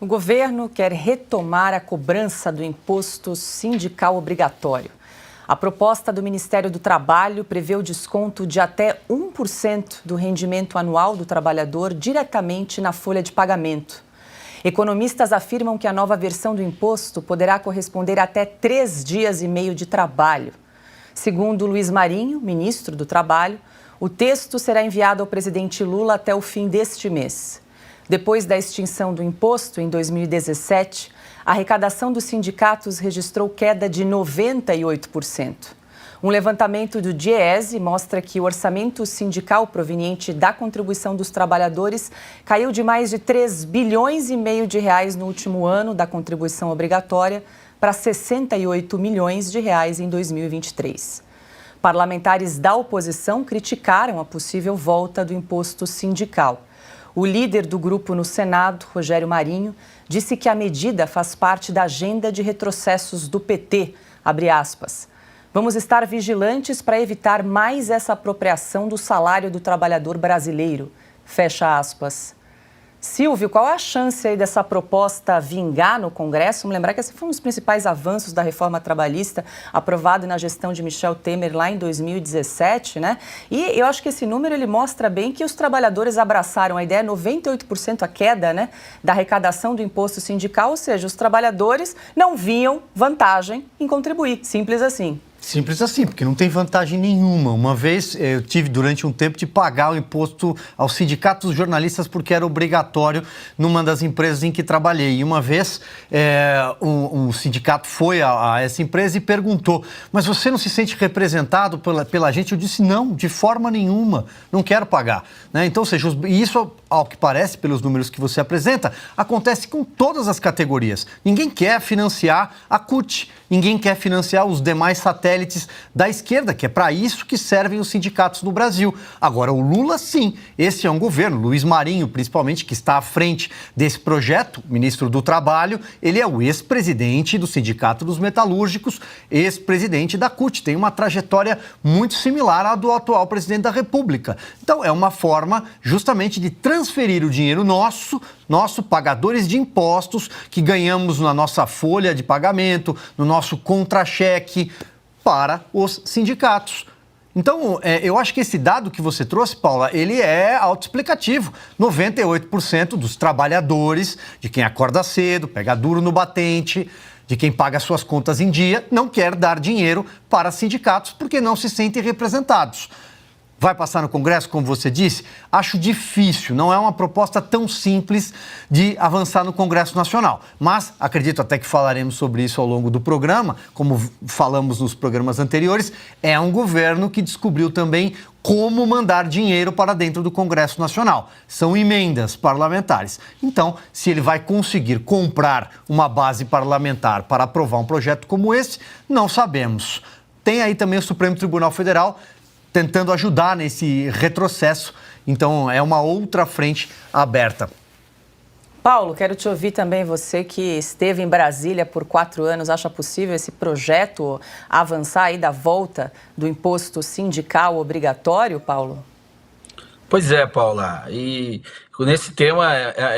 O governo quer retomar a cobrança do imposto sindical obrigatório. A proposta do Ministério do Trabalho prevê o desconto de até 1% do rendimento anual do trabalhador diretamente na folha de pagamento. Economistas afirmam que a nova versão do imposto poderá corresponder a até 3 dias e meio de trabalho. Segundo Luiz Marinho, ministro do Trabalho, o texto será enviado ao presidente Lula até o fim deste mês. Depois da extinção do imposto, em 2017, a arrecadação dos sindicatos registrou queda de 98%. Um levantamento do DIEESE mostra que o orçamento sindical proveniente da contribuição dos trabalhadores caiu de mais de 3 bilhões e meio de reais no último ano da contribuição obrigatória para 68 milhões de reais em 2023. Parlamentares da oposição criticaram a possível volta do imposto sindical. O líder do grupo no Senado, Rogério Marinho, disse que a medida faz parte da agenda de retrocessos do PT, abre aspas. Vamos estar vigilantes para evitar mais essa apropriação do salário do trabalhador brasileiro, fecha aspas. Silvio, qual é a chance aí dessa proposta vingar no Congresso? Vamos lembrar que esse foi um dos principais avanços da reforma trabalhista aprovado na gestão de Michel Temer lá em 2017, né? E eu acho que esse número ele mostra bem que os trabalhadores abraçaram a ideia, 98% a queda, né, da arrecadação do imposto sindical, ou seja, os trabalhadores não viam vantagem em contribuir, simples assim. Simples assim, porque não tem vantagem nenhuma. Uma vez eu tive durante um tempo de pagar o imposto aos sindicatos jornalistas porque era obrigatório numa das empresas em que trabalhei. E uma vez um sindicato foi a essa empresa e perguntou: mas você não se sente representado pela gente? Eu disse: não, de forma nenhuma, não quero pagar. Né? Então, ou seja, isso, ao que parece, pelos números que você apresenta, acontece com todas as categorias. Ninguém quer financiar a CUT, ninguém quer financiar os demais satélites da esquerda, que é para isso que servem os sindicatos no Brasil. Agora, o Lula, sim, esse é um governo, Luiz Marinho, principalmente, que está à frente desse projeto, ministro do Trabalho, ele é o ex-presidente do Sindicato dos Metalúrgicos, ex-presidente da CUT, tem uma trajetória muito similar à do atual presidente da República. Então, é uma forma justamente de transferir o dinheiro nosso, pagadores de impostos, que ganhamos na nossa folha de pagamento, no nosso contra-cheque, para os sindicatos. Então, eu acho que esse dado que você trouxe, Paula, ele é autoexplicativo. 98% dos trabalhadores, de quem acorda cedo, pega duro no batente, de quem paga suas contas em dia, não quer dar dinheiro para sindicatos porque não se sentem representados. Vai passar no Congresso, como você disse? Acho difícil, não é uma proposta tão simples de avançar no Congresso Nacional. Mas acredito até que falaremos sobre isso ao longo do programa, como falamos nos programas anteriores, é um governo que descobriu também como mandar dinheiro para dentro do Congresso Nacional. São emendas parlamentares. Então, se ele vai conseguir comprar uma base parlamentar para aprovar um projeto como esse, não sabemos. Tem aí também o Supremo Tribunal Federal tentando ajudar nesse retrocesso. Então, é uma outra frente aberta. Paulo, quero te ouvir também, você que esteve em Brasília por 4 anos, acha possível esse projeto avançar aí da volta do imposto sindical obrigatório, Paulo? Pois é, Paula, e nesse tema,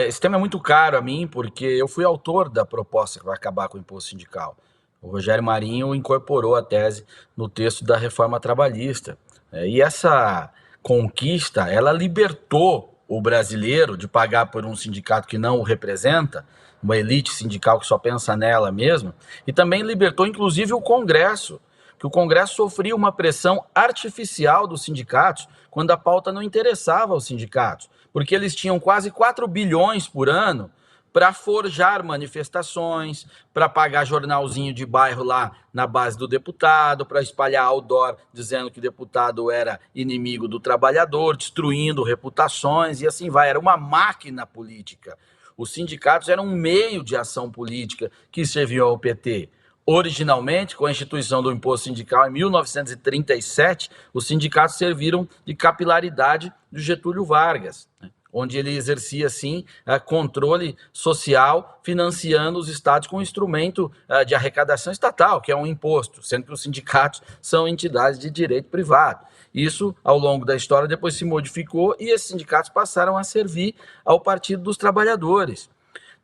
esse tema é muito caro a mim, porque eu fui autor da proposta que vai acabar com o imposto sindical. O Rogério Marinho incorporou a tese no texto da reforma trabalhista. E essa conquista, ela libertou o brasileiro de pagar por um sindicato que não o representa, uma elite sindical que só pensa nela mesmo, e também libertou, inclusive, o Congresso, que o Congresso sofria uma pressão artificial dos sindicatos quando a pauta não interessava aos sindicatos, porque eles tinham quase 4 bilhões por ano para forjar manifestações, para pagar jornalzinho de bairro lá na base do deputado, para espalhar outdoor dizendo que o deputado era inimigo do trabalhador, destruindo reputações e assim vai. Era uma máquina política. Os sindicatos eram um meio de ação política que serviu ao PT. Originalmente, com a instituição do imposto sindical em 1937, os sindicatos serviram de capilaridade do Getúlio Vargas, né? Onde ele exercia, assim, controle social, financiando os estados com um instrumento de arrecadação estatal, que é um imposto, sendo que os sindicatos são entidades de direito privado. Isso, ao longo da história, depois se modificou e esses sindicatos passaram a servir ao Partido dos Trabalhadores.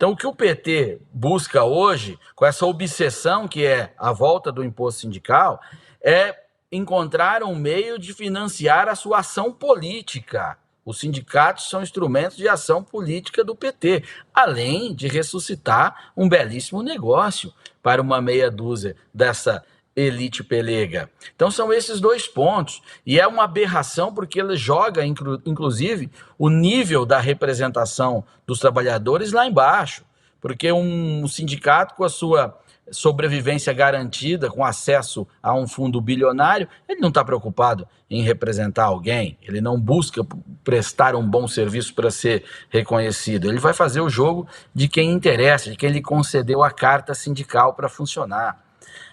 Então, o que o PT busca hoje, com essa obsessão que é a volta do imposto sindical, é encontrar um meio de financiar a sua ação política. Os sindicatos são instrumentos de ação política do PT, além de ressuscitar um belíssimo negócio para uma meia dúzia dessa elite pelega. Então são esses dois pontos, e é uma aberração porque ele joga, inclusive, o nível da representação dos trabalhadores lá embaixo, porque um sindicato com a sua sobrevivência garantida, com acesso a um fundo bilionário, ele não está preocupado em representar alguém, ele não busca prestar um bom serviço para ser reconhecido, ele vai fazer o jogo de quem interessa, de quem lhe concedeu a carta sindical para funcionar.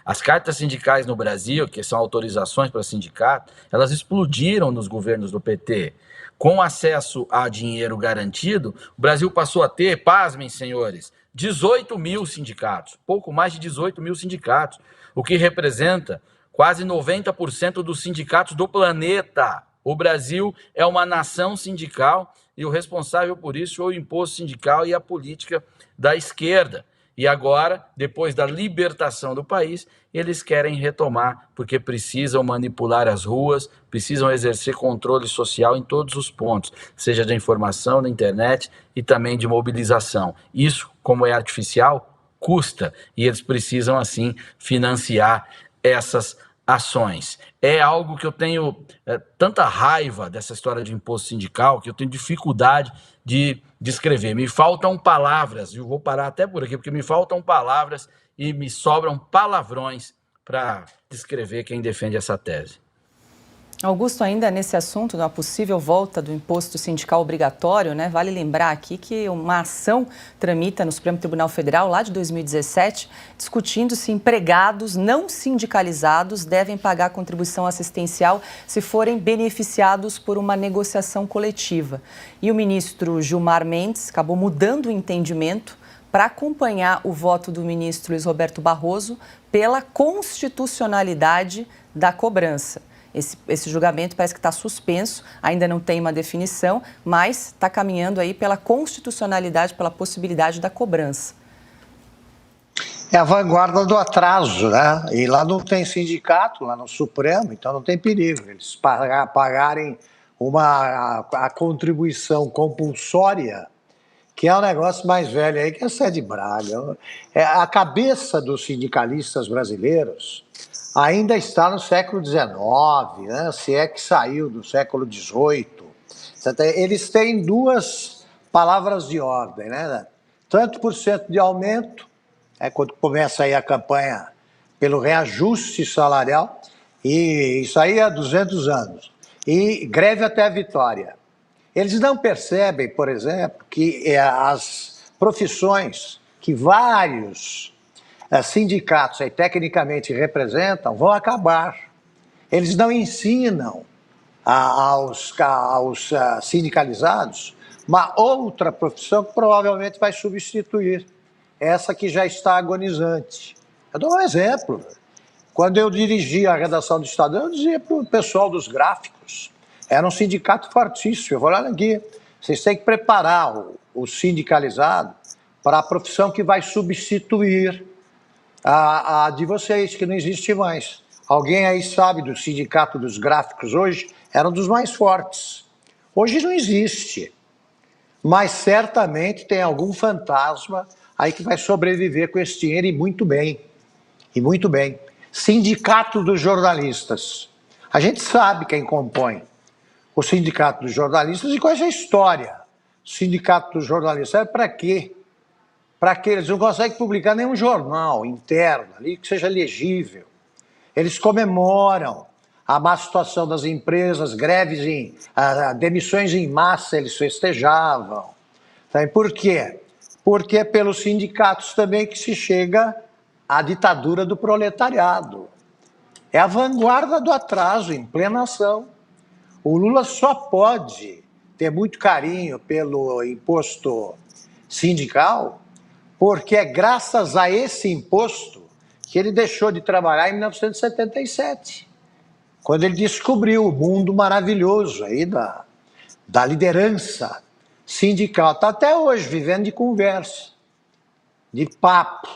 As cartas sindicais no Brasil, que são autorizações para sindicato, elas explodiram nos governos do PT. Com acesso a dinheiro garantido, o Brasil passou a ter, pasmem senhores, 18 mil sindicatos, pouco mais de 18 mil sindicatos, o que representa quase 90% dos sindicatos do planeta. O Brasil é uma nação sindical e o responsável por isso foi o imposto sindical e a política da esquerda. E agora, depois da libertação do país, eles querem retomar, porque precisam manipular as ruas, precisam exercer controle social em todos os pontos, seja de informação, na internet e também de mobilização. Isso, como é artificial, custa, e eles precisam, assim, financiar essas ações. É algo que eu tenho tanta raiva dessa história de imposto sindical, que eu tenho dificuldade de descrever. Me faltam palavras, e eu vou parar até por aqui, porque me faltam palavras e me sobram palavrões para descrever quem defende essa tese. Augusto, ainda nesse assunto da possível volta do imposto sindical obrigatório, né? Vale lembrar aqui que uma ação tramita no Supremo Tribunal Federal lá de 2017, discutindo se empregados não sindicalizados devem pagar contribuição assistencial se forem beneficiados por uma negociação coletiva. E o ministro Gilmar Mendes acabou mudando o entendimento para acompanhar o voto do ministro Luiz Roberto Barroso pela constitucionalidade da cobrança. Esse julgamento parece que está suspenso, ainda não tem uma definição, mas está caminhando aí pela constitucionalidade, pela possibilidade da cobrança. É a vanguarda do atraso, né? E lá não tem sindicato, lá no Supremo, então não tem perigo. Eles pagarem a contribuição compulsória, que é um negócio mais velho aí, que é Sede Braga. A cabeça dos sindicalistas brasileiros ainda está no século XIX, né? Se é que saiu do século XVIII. Eles têm duas palavras de ordem, né? Tanto por cento de aumento, quando começa aí a campanha pelo reajuste salarial, e isso aí há 200 anos, e greve até a vitória. Eles não percebem, por exemplo, que as profissões que vários sindicatos aí, tecnicamente representam vão acabar. Eles não ensinam aos sindicalizados uma outra profissão que provavelmente vai substituir essa que já está agonizante. Eu dou um exemplo. Quando eu dirigia a redação do Estadão, eu dizia para o pessoal dos gráficos, era um sindicato fortíssimo, eu vou olhar aqui, vocês têm que preparar o sindicalizado para a profissão que vai substituir a de vocês, que não existe mais. Alguém aí sabe do sindicato dos gráficos hoje? Era um dos mais fortes. Hoje não existe. Mas certamente tem algum fantasma aí que vai sobreviver com esse dinheiro e muito bem. E muito bem. Sindicato dos jornalistas. A gente sabe quem compõe o sindicato dos jornalistas e qual é a história. O sindicato dos jornalistas é para quê? Para que eles não conseguem publicar nenhum jornal interno ali que seja legível. Eles comemoram a má situação das empresas, greves, demissões em massa, eles festejavam. Então, por quê? Porque é pelos sindicatos também que se chega à ditadura do proletariado. É a vanguarda do atraso, em plena ação. O Lula só pode ter muito carinho pelo imposto sindical porque é graças a esse imposto que ele deixou de trabalhar em 1977, quando ele descobriu o mundo maravilhoso aí da liderança sindical. Está até hoje vivendo de conversa. de papo,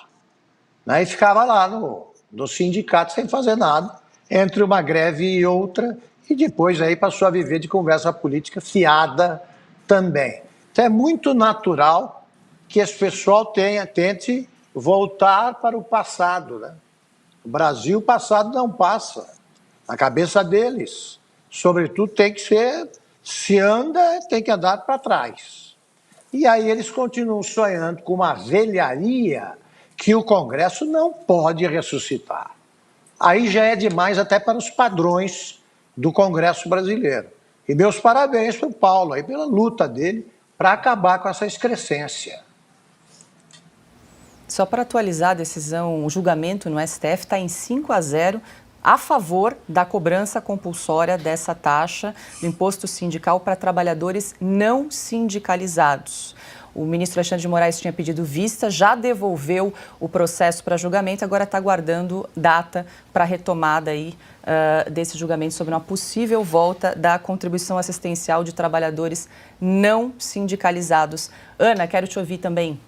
né? E ficava lá no sindicato sem fazer nada, entre uma greve e outra, e depois aí passou a viver de conversa política fiada também. Então é muito natural que esse pessoal tente voltar para o passado, né? O Brasil, o passado não passa. Na cabeça deles, sobretudo, tem que ser, se anda, tem que andar para trás. E aí eles continuam sonhando com uma velharia que o Congresso não pode ressuscitar. Aí já é demais até para os padrões do Congresso brasileiro. E meus parabéns para o Paulo aí pela luta dele para acabar com essa excrescência. Só para atualizar a decisão, o julgamento no STF está em 5-0 a favor da cobrança compulsória dessa taxa do imposto sindical para trabalhadores não sindicalizados. O ministro Alexandre de Moraes tinha pedido vista, já devolveu o processo para julgamento, agora está aguardando data para a retomada aí, desse julgamento sobre uma possível volta da contribuição assistencial de trabalhadores não sindicalizados. Ana, quero te ouvir também.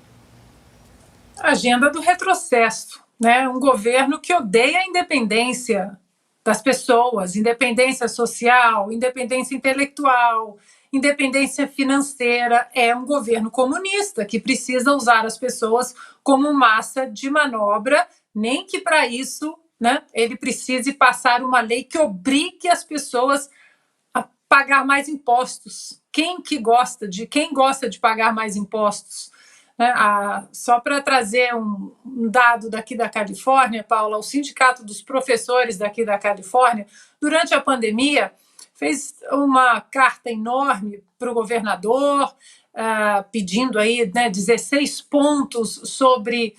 Agenda do retrocesso, né? Um governo que odeia a independência das pessoas, independência social, independência intelectual, independência financeira. É um governo comunista que precisa usar as pessoas como massa de manobra, nem que para isso, né, ele precise passar uma lei que obrigue as pessoas a pagar mais impostos. Quem gosta de pagar mais impostos? Só para trazer um dado daqui da Califórnia, Paula, o Sindicato dos Professores daqui da Califórnia, durante a pandemia, fez uma carta enorme para o governador, pedindo aí, né, 16 pontos sobre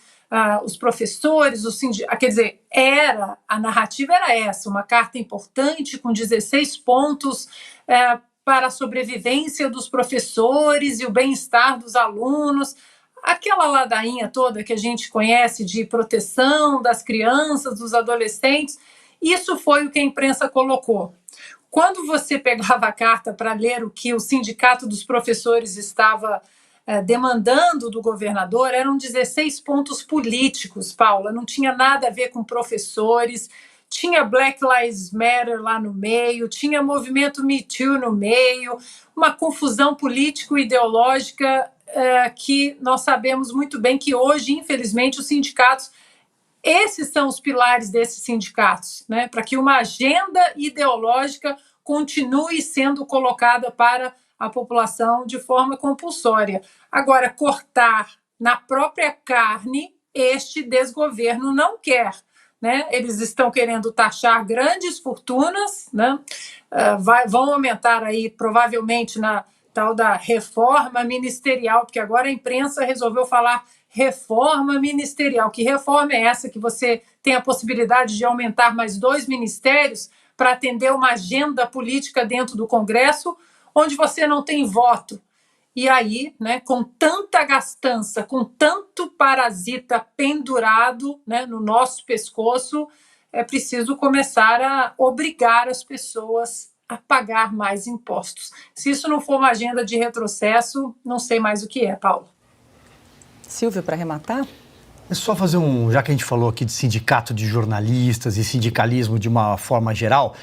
os professores, quer dizer, a narrativa era essa, uma carta importante com 16 pontos para a sobrevivência dos professores e o bem-estar dos alunos. Aquela ladainha toda que a gente conhece de proteção das crianças, dos adolescentes, isso foi o que a imprensa colocou. Quando você pegava a carta para ler o que o Sindicato dos Professores estava demandando do governador, eram 16 pontos políticos, Paula, não tinha nada a ver com professores, tinha Black Lives Matter lá no meio, tinha movimento Me Too no meio, uma confusão político-ideológica que nós sabemos muito bem que hoje, infelizmente, os sindicatos, esses são os pilares desses sindicatos, né, para que uma agenda ideológica continue sendo colocada para a população de forma compulsória. Agora, cortar na própria carne, este desgoverno não quer. Né? Eles estão querendo taxar grandes fortunas, né? Vão aumentar aí, provavelmente, na tal da reforma ministerial, porque agora a imprensa resolveu falar reforma ministerial. Que reforma é essa que você tem a possibilidade de aumentar mais 2 ministérios para atender uma agenda política dentro do Congresso, onde você não tem voto? E aí, né, com tanta gastança, com tanto parasita pendurado, né, no nosso pescoço, é preciso começar a obrigar as pessoas a pagar mais impostos. Se isso não for uma agenda de retrocesso, não sei mais o que é, Paulo. Silvio, para arrematar? É só fazer já que a gente falou aqui de sindicato de jornalistas e sindicalismo de uma forma geral,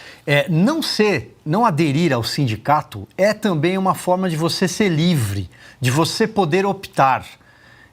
não aderir ao sindicato é também uma forma de você ser livre, de você poder optar.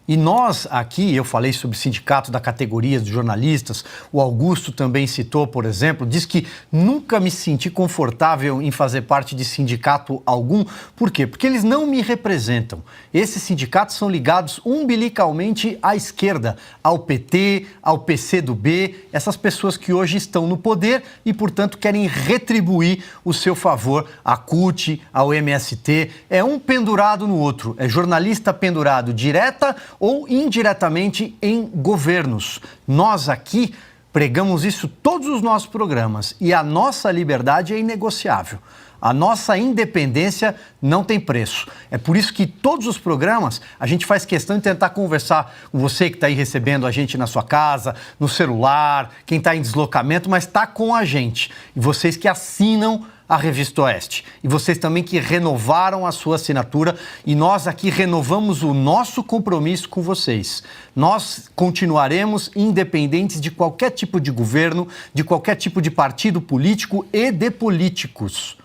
E nós aqui, eu falei sobre o sindicato da categoria dos jornalistas, o Augusto também citou, por exemplo, diz que nunca me senti confortável em fazer parte de sindicato algum. Por quê? Porque eles não me representam. Esses sindicatos são ligados umbilicalmente à esquerda, ao PT, ao PCdoB, essas pessoas que hoje estão no poder e, portanto, querem retribuir o seu favor à CUT, ao MST. É um pendurado no outro, é jornalista pendurado direta ou indiretamente em governos. Nós aqui pregamos isso todos os nossos programas e a nossa liberdade é inegociável. A nossa independência não tem preço. É por isso que todos os programas a gente faz questão de tentar conversar com você que está aí recebendo a gente na sua casa, no celular, quem está em deslocamento, mas está com a gente. E vocês que assinam a Revista Oeste. E vocês também que renovaram a sua assinatura, e nós aqui renovamos o nosso compromisso com vocês. Nós continuaremos independentes de qualquer tipo de governo, de qualquer tipo de partido político e de políticos.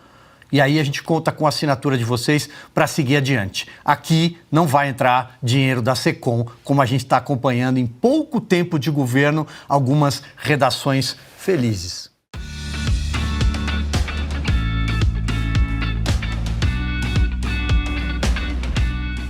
E aí a gente conta com a assinatura de vocês para seguir adiante. Aqui não vai entrar dinheiro da SECOM, como a gente está acompanhando em pouco tempo de governo, algumas redações felizes.